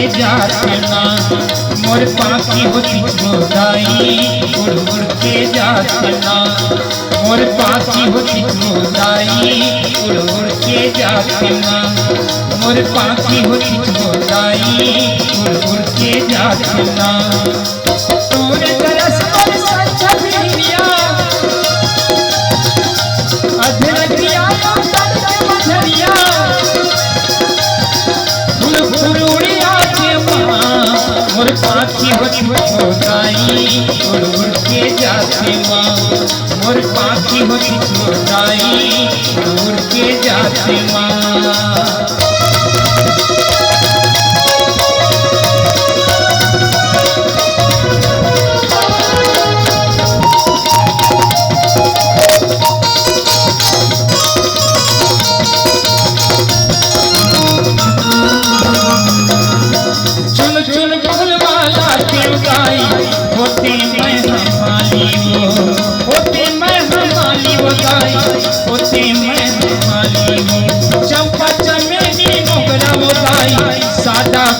के जाते ना मोर पाखी होती गोदाई उड़ उड़ के जाते ना मोर पाखी होती गोदाई उड़ उड़ के जाते ना मोर पाखी होती गोदाई उड़ उड़ के जाते ना तोरे तरस पर सच्चा बिरिया अधरतिया मझरिया मोर पाखी होती गोदाई उड़ उड़ के जाते माँ मोर पाखी होती गोदाई उड़ उड़ के जाते माँ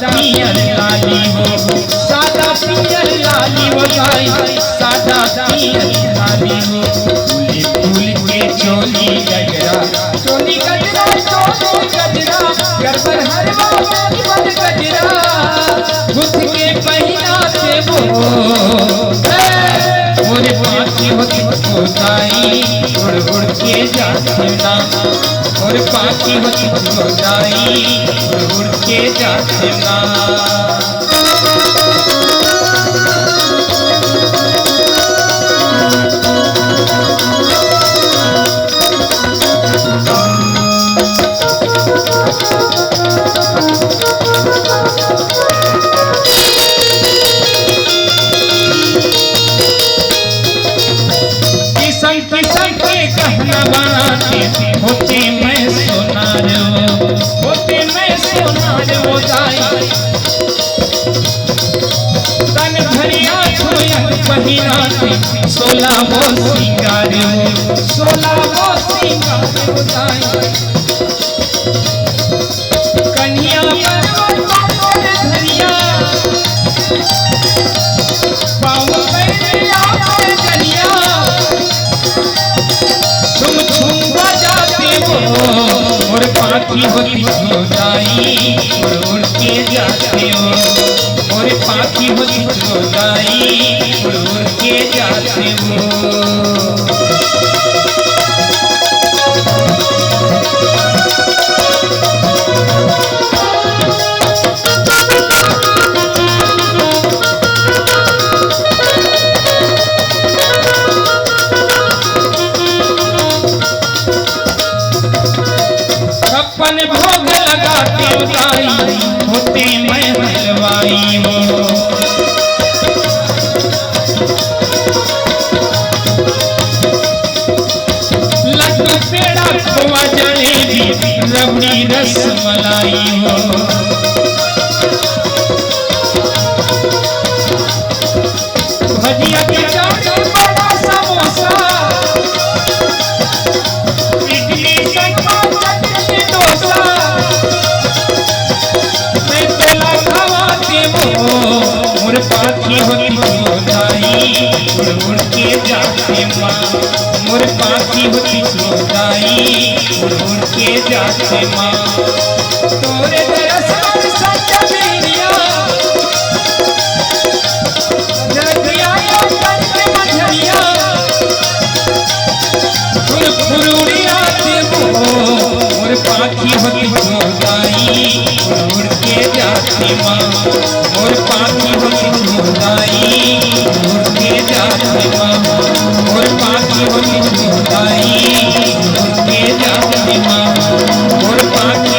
पियर लाली हो सादा पियर लाली हो गाई सादा पियर लाली हो फूल फूल के चोली गजरा चोली गजरा चोली गजरा गरबर हरवा बन गजरा गुथ के पहनाते वो मोरे पाखी होती गोदाई उड़ उड़ के जाते ना मोर पाखी होती गोदाई उड़ उड़ के जाते ना किसन के कहना बनाते होते मैं सोनार होते मैं सोनार हो जाए तन भरिया छोयन पहिराते 16 वो सिंगार हो 16 वो सिंगार हो जाए कन्या पर धनिया पाँव मेरे आप जनिया मोर पाखी होती गोदाई उड़ उड़ के जाते हो मोर पाखी होती गोदाई उड़ उड़ के जाते हो भोग लगाते उदाई होते मैं हलवाई हो लड्डू पेड़ा खोआ जलेबी रबड़ी रस मलाई हो भजिया के चाट बड़ा समोसा मोर पाखी होती गोदाई उड़ उड़ के जाते माँ मोर पाखी होती गोदाई उड़ उड़ के जाते माँ तोरे तरस पर सच्चा बिरिया अधरतिया मझरिया फूल फुरुड़िया मोर पाखी होती गोदाई उड़ उड़ के जाते माँ मोर पाखी होती गोदाई उड़ के जाते माँ मोर पाखी होती गोदाई उड़ के जाते माँ मोर पाखी